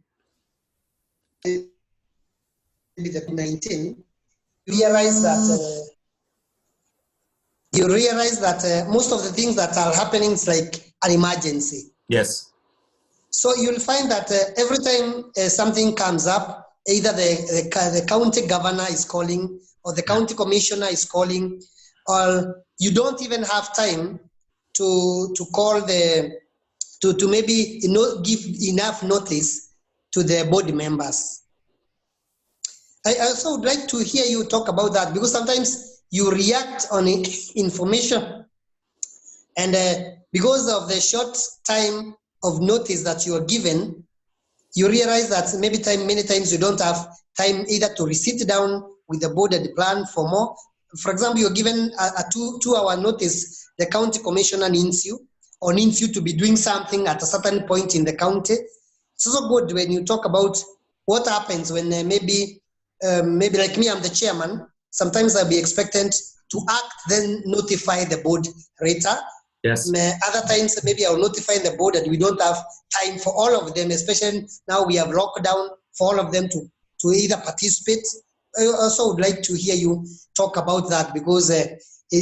the COVID-19. You realize that most of the things that are happening is like an emergency. Yes. So you'll find that every time something comes up, either the county governor is calling or the county commissioner is calling, or you don't even have time to call to maybe give enough notice to the board members. I also would like to hear you talk about that, because sometimes you react on information, and because of the short time of notice that you are given, you realize that many times you don't have time either to sit down with the board and plan for more. For example, you're given a two-hour notice, the county commissioner needs you to be doing something at a certain point in the county. It's also good when you talk about what happens when maybe like me, I'm the chairman. Sometimes I'll be expected to act, then notify the board later. Yes. Other times, maybe I'll notify the board and we don't have time for all of them, especially now we have lockdown for all of them to either participate. I also would like to hear you talk about that, because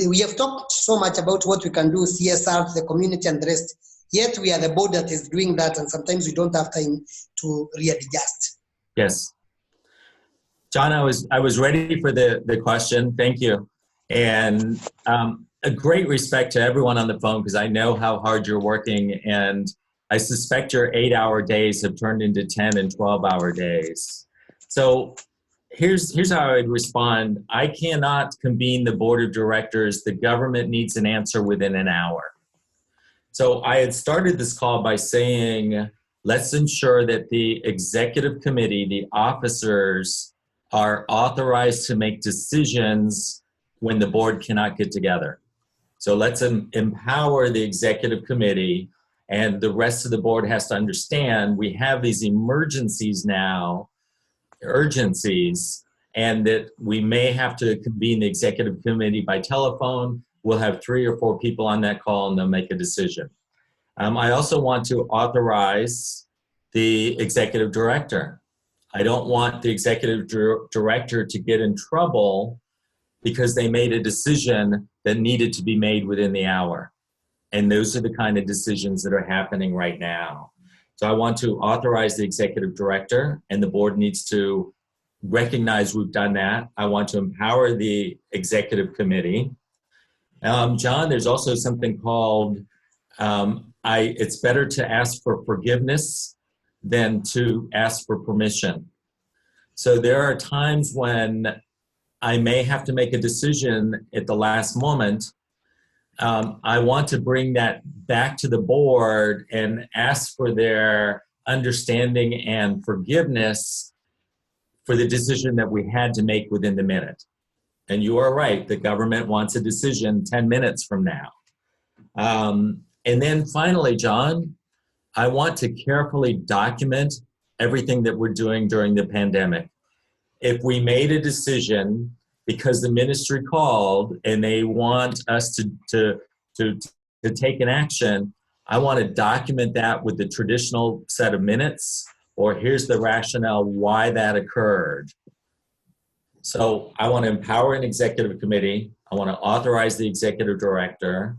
we have talked so much about what we can do, CSR, the community and the rest, yet we are the board that is doing that, and sometimes we don't have time to readjust. Yes. John, I was ready for the question. Thank you. And a great respect to everyone on the phone, because I know how hard you're working, and I suspect your 8-hour days have turned into 10 and 12-hour days. So here's how I would respond. I cannot convene the board of directors. The government needs an answer within an hour. So I had started this call by saying, let's ensure that the executive committee, the officers, are authorized to make decisions when the board cannot get together. So let's empower the executive committee, and the rest of the board has to understand we have these emergencies now, urgencies, and that we may have to convene the executive committee by telephone. We'll have 3 or 4 people on that call, and they'll make a decision. I also want to authorize the executive director. I don't want the executive director to get in trouble because they made a decision that needed to be made within the hour. And those are the kind of decisions that are happening right now. So I want to authorize the executive director, and the board needs to recognize we've done that. I want to empower the executive committee. John, there's also something called, it's better to ask for forgiveness than to ask for permission. So there are times when I may have to make a decision at the last moment. I want to bring that back to the board and ask for their understanding and forgiveness for the decision that we had to make within the minute. And you are right, the government wants a decision 10 minutes from now. And then finally, John, I want to carefully document everything that we're doing during the pandemic. If we made a decision because the ministry called and they want us to take an action, I want to document that with the traditional set of minutes, or here's the rationale why that occurred. So I want to empower an executive committee. I want to authorize the executive director.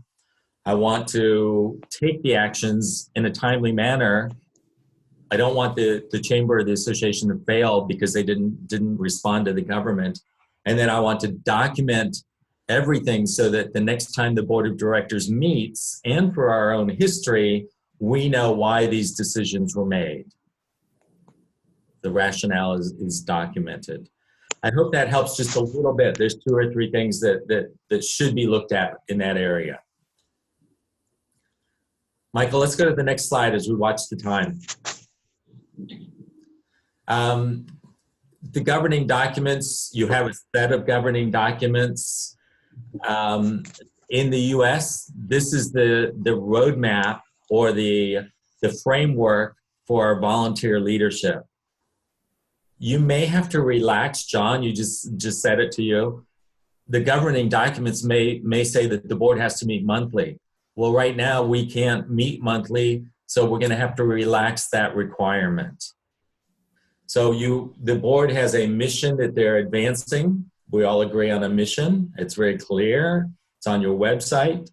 I want to take the actions in a timely manner. I don't want the chamber or the association to fail because they didn't respond to the government. And then I want to document everything so that the next time the board of directors meets, and for our own history, we know why these decisions were made. The rationale is documented. I hope that helps just a little bit. There's 2 or 3 things that should be looked at in that area. Michael, let's go to the next slide as we watch the time. the governing documents, you have a set of governing documents. In the US, this is the roadmap or the framework for volunteer leadership. You may have to relax, John, you just said it to you. The governing documents may say that the board has to meet monthly. Well, right now we can't meet monthly, so we're gonna have to relax that requirement. So the board has a mission that they're advancing. We all agree on a mission. It's very clear. It's on your website.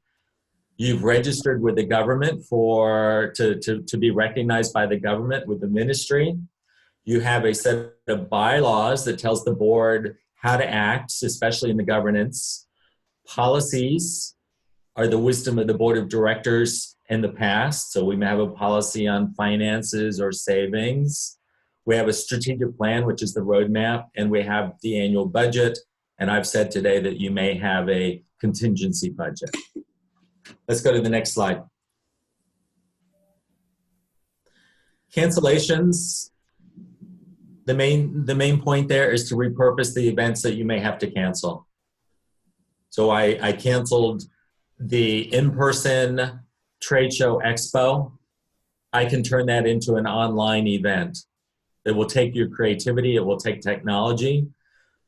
You've registered with the government to be recognized by the government with the ministry. You have a set of bylaws that tells the board how to act, especially in the governance. Policies are the wisdom of the board of directors in the past. So we may have a policy on finances or savings. We have a strategic plan, which is the roadmap, and we have the annual budget. And I've said today that you may have a contingency budget. Let's go to the next slide. Cancellations. The main point there is to repurpose the events that you may have to cancel. So I canceled the in-person trade show expo. I can turn that into an online event. It will take your creativity, it will take technology,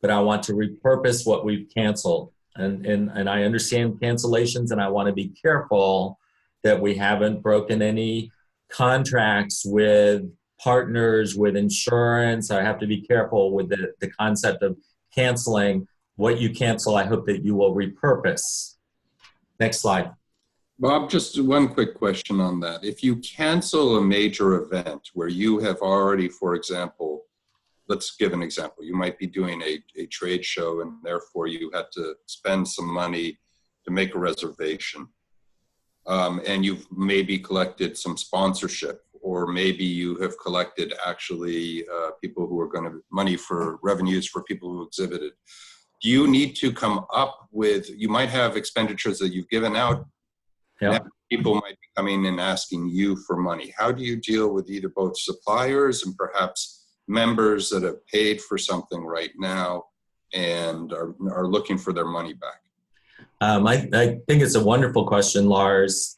but I want to repurpose what we've canceled. And I understand cancellations, and I want to be careful that we haven't broken any contracts with partners, with insurance. I have to be careful with the concept of canceling. What you cancel, I hope that you will repurpose. Next slide. Bob, just one quick question on that. If you cancel a major event where you have already, for example, let's give an example. You might be doing a trade show, and therefore you had to spend some money to make a reservation. And you've maybe collected some sponsorship, or maybe you have collected actually people who are going to money for revenues for people who exhibited. Do you need to come up with, you might have expenditures that you've given out. Yeah. Now people might be coming and asking you for money. How do you deal with either both suppliers and perhaps members that have paid for something right now and are looking for their money back? I think it's a wonderful question, Lars.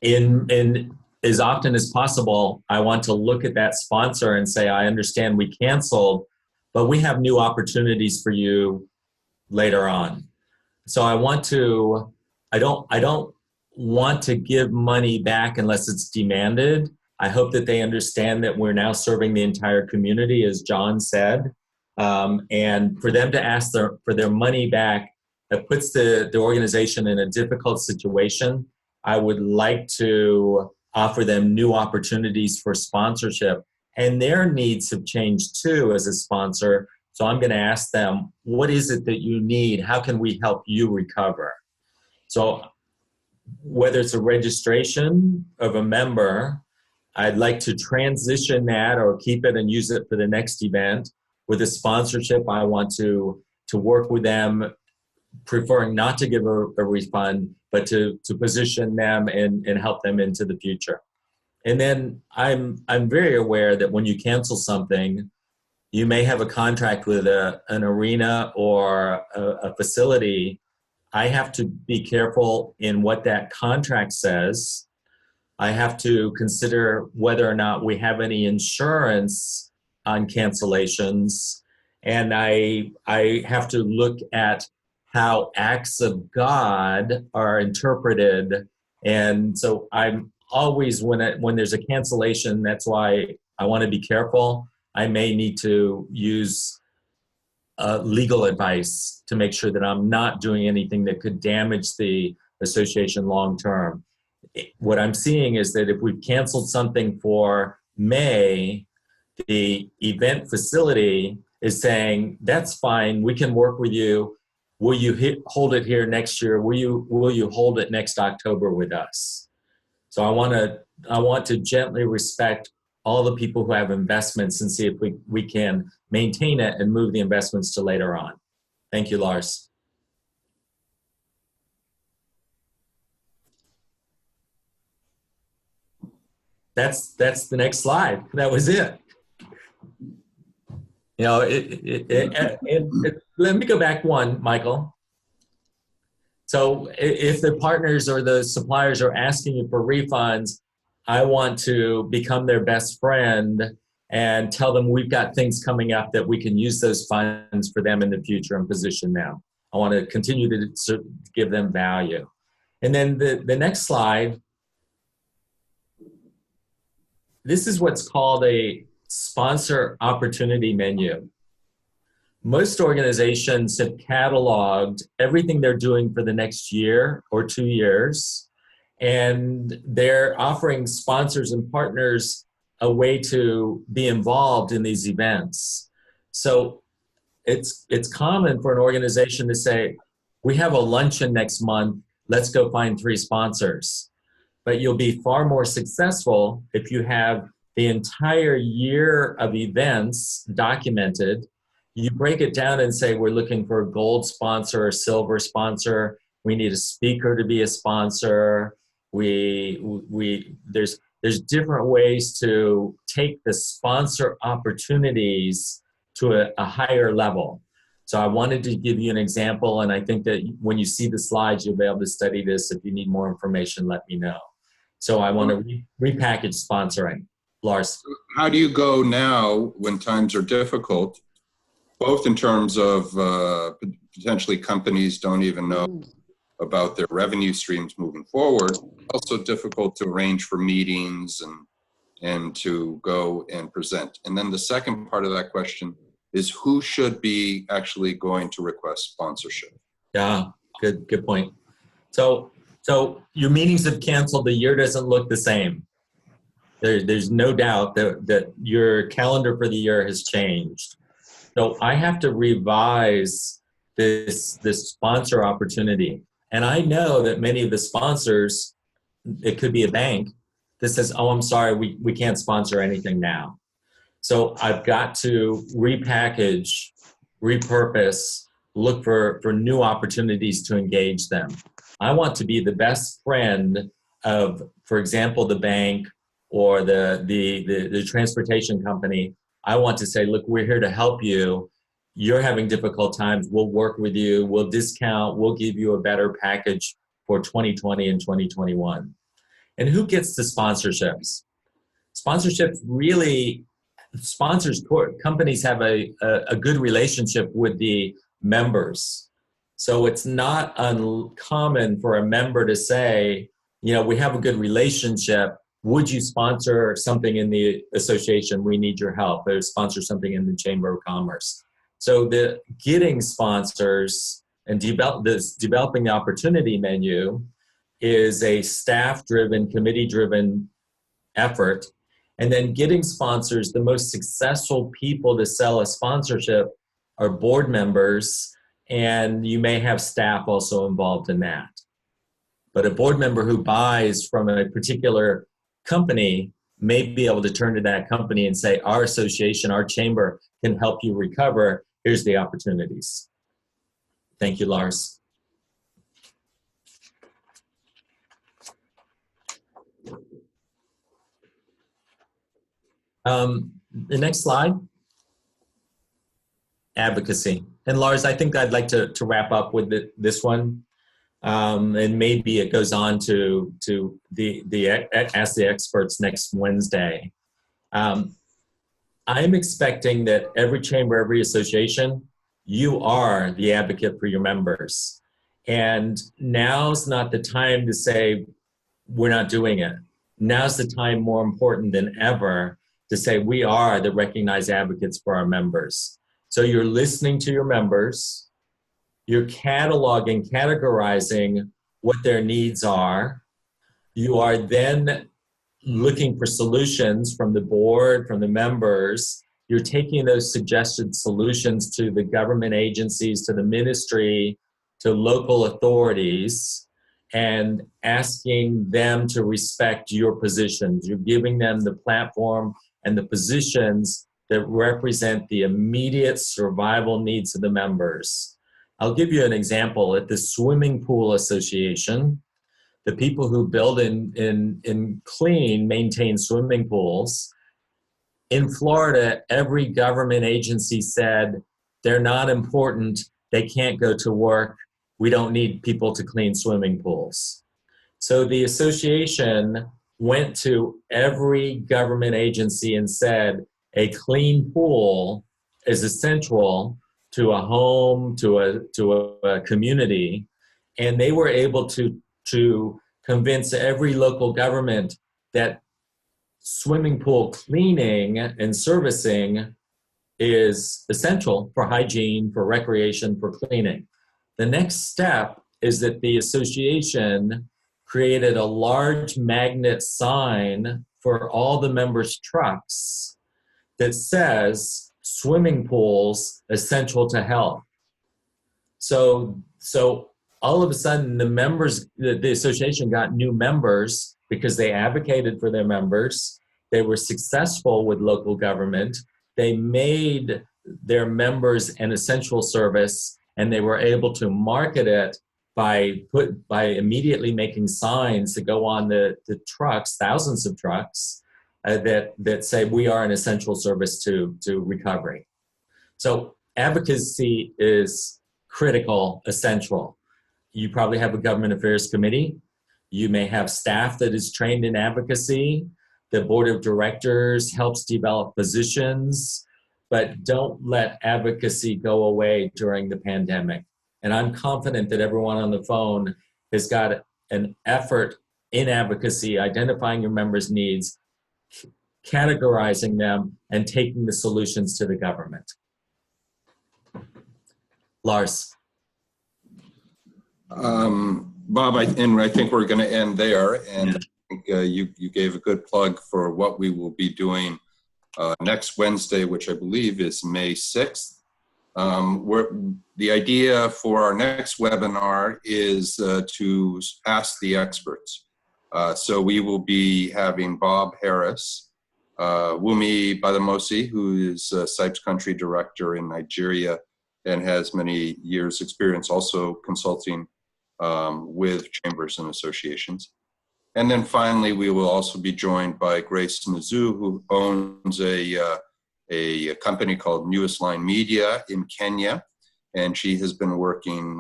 In as often as possible, I want to look at that sponsor and say, I understand we canceled, but we have new opportunities for you later on. So I don't want to give money back unless it's demanded. I hope that they understand that we're now serving the entire community, as John said. And for them to ask for their money back, that puts the organization in a difficult situation. I would like to offer them new opportunities for sponsorship. And their needs have changed too as a sponsor. So I'm going to ask them, what is it that you need? How can we help you recover? So whether it's a registration of a member, I'd like to transition that or keep it and use it for the next event. With a sponsorship, I want to work with them, preferring not to give a refund, but to position them and help them into the future. And then I'm very aware that when you cancel something, you may have a contract with an arena or a facility. I have to be careful in what that contract says. I have to consider whether or not we have any insurance on cancellations. And I have to look at how acts of God are interpreted. And so I'm always, when there's a cancellation, that's why I want to be careful. I may need to use legal advice to make sure that I'm not doing anything that could damage the association long term. What I'm seeing is that if we've canceled something for May, the event facility is saying, that's fine, we can work with you. Will you hold it here next year? Will you hold it next October with us? So I want to gently respect all the people who have investments and see if we can maintain it and move the investments to later on. Thank you, Lars. That's the next slide. That was it. You know, let me go back one, Michael. So if the partners or the suppliers are asking you for refunds, I want to become their best friend and tell them we've got things coming up that we can use those funds for them in the future and position them. I want to continue to give them value. And then the next slide, this is what's called a sponsor opportunity menu. Most organizations have cataloged everything they're doing for the next year or 2 years, and they're offering sponsors and partners a way to be involved in these events. So it's common for an organization to say, we have a luncheon next month, let's go find 3 sponsors. But you'll be far more successful if you have the entire year of events documented. You break it down and say, we're looking for a gold sponsor or silver sponsor. We need a speaker to be a sponsor. There's different ways to take the sponsor opportunities to a higher level. So I wanted to give you an example, and I think that when you see the slides, you'll be able to study this. If you need more information, let me know. So I want to repackage sponsoring. Lars. How do you go now when times are difficult, both in terms of potentially companies don't even know about their revenue streams moving forward, also difficult to arrange for meetings and to go and present. And then the second part of that question is who should be actually going to request sponsorship? Yeah, good point. So your meetings have canceled, the year doesn't look the same. There's no doubt that your calendar for the year has changed. So I have to revise this sponsor opportunity. And I know that many of the sponsors, it could be a bank that says, oh, I'm sorry, we can't sponsor anything now. So I've got to repackage, repurpose, look for new opportunities to engage them. I want to be the best friend of, for example, the bank or the transportation company. I want to say, look, we're here to help you. You're having difficult times. We'll work with you. We'll discount. We'll give you a better package for 2020 and 2021. And who gets the sponsorships? Sponsorships really, companies have a good relationship with the members. So it's not uncommon for a member to say, you know, we have a good relationship. Would you sponsor something in the association? We need your help. Or sponsor something in the Chamber of Commerce. So the getting sponsors and developing the opportunity menu is a staff-driven, committee-driven effort. And then getting sponsors, the most successful people to sell a sponsorship are board members, and you may have staff also involved in that. But a board member who buys from a particular company may be able to turn to that company and say, our association, our chamber can help you recover. Here's the opportunities. Thank you, Lars. The next slide, advocacy. And Lars, I think I'd like to wrap up with this one. And maybe it goes on to the Ask the Experts next Wednesday. I'm expecting that every chamber, every association, you are the advocate for your members. And now's not the time to say, we're not doing it. Now's the time more important than ever to say we are the recognized advocates for our members. So you're listening to your members, you're cataloging, categorizing what their needs are. You are then looking for solutions from the board, from the members. You're taking those suggested solutions to the government agencies, to the ministry, to local authorities, and asking them to respect your positions. You're giving them the platform and the positions that represent the immediate survival needs of the members. I'll give you an example. At the Swimming Pool Association, the people who build and clean, maintain swimming pools, In Florida, every government agency said they're not important, they can't go to work, we don't need people to clean swimming pools. So the association went to every government agency and said a clean pool is essential to a home, to a community, and they were able to convince every local government that swimming pool cleaning and servicing is essential for hygiene, for recreation, for cleaning. The next step is that the association created a large magnet sign for all the members' trucks that says swimming pools essential to health. So all of a sudden the members, the association got new members because they advocated for their members. They were successful with local government. They made their members an essential service, and they were able to market it by immediately making signs that go on the trucks, thousands of trucks, that say we are an essential service to recovery. So advocacy is critical, essential. You probably have a government affairs committee. You may have staff that is trained in advocacy. The board of directors helps develop positions, but don't let advocacy go away during the pandemic. And I'm confident that everyone on the phone has got an effort in advocacy, identifying your members' needs, categorizing them, and taking the solutions to the government. Lars. Bob, I think we're going to end there. And I think you gave a good plug for what we will be doing next Wednesday, which I believe is May 6th. The idea for our next webinar is to ask the experts. So we will be having Bob Harris, Wumi Badamosi, who is CIPE's country director in Nigeria and has many years experience also consulting with chambers and associations. And then finally, we will also be joined by Grace Mizu, who owns a company called Newest Line Media in Kenya. And she has been working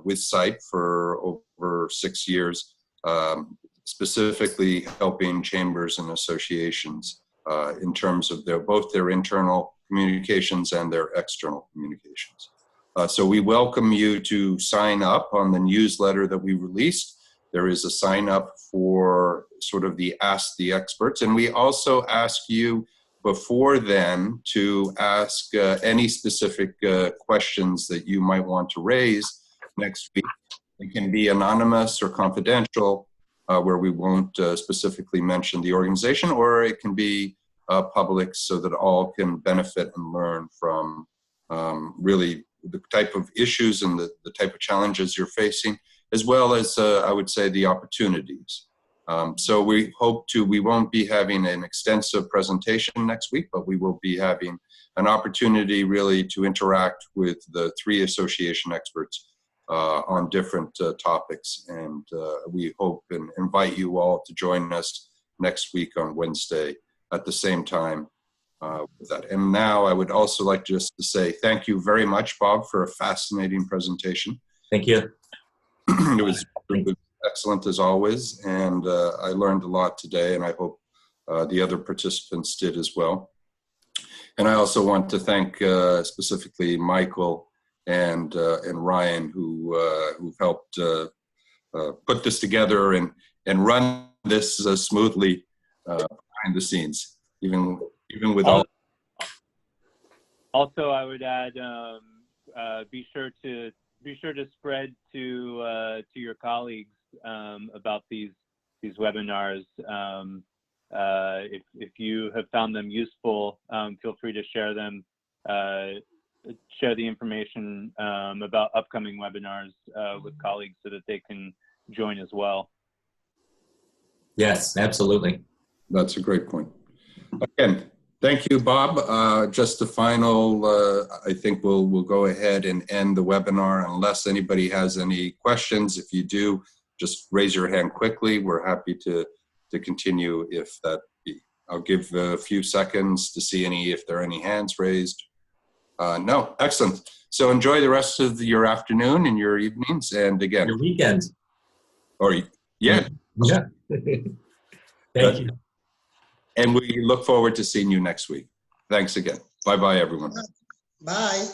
with CIPE for over 6 years, specifically helping chambers and associations in terms of both their internal communications and their external communications. So we welcome you to sign up on the newsletter that we released. There is a sign up for sort of the Ask the Experts. And we also ask you before then to ask any specific questions that you might want to raise next week. It can be anonymous or confidential, where we won't specifically mention the organization, or it can be public so that all can benefit and learn from really the type of issues and the type of challenges you're facing, as well as, I would say, the opportunities. So we won't be having an extensive presentation next week, but we will be having an opportunity really to interact with the 3 association experts on different topics. And we hope and invite you all to join us next week on Wednesday at the same time with that. And now I would also like just to say thank you very much, Bob, for a fascinating presentation. Thank you. It was excellent as always, and I learned a lot today, and I hope the other participants did as well. And I also want to thank specifically Michael and Ryan, who've helped put this together and run this smoothly behind the scenes, even with all. Also, I would add, be sure to spread to your colleagues about these webinars. If you have found them useful, feel free to share them. Share the information about upcoming webinars with colleagues so that they can join as well. Yes, absolutely. That's a great point. Again, thank you, Bob. Just a final, I think we'll go ahead and end the webinar unless anybody has any questions. If you do, just raise your hand quickly. We're happy to continue if that be. I'll give a few seconds to see if there are any hands raised. No, excellent. So enjoy the rest of your afternoon and your evenings. And again, Your weekend. or yeah. Yeah. Thank you. And we look forward to seeing you next week. Thanks again. Bye-bye, everyone. Bye.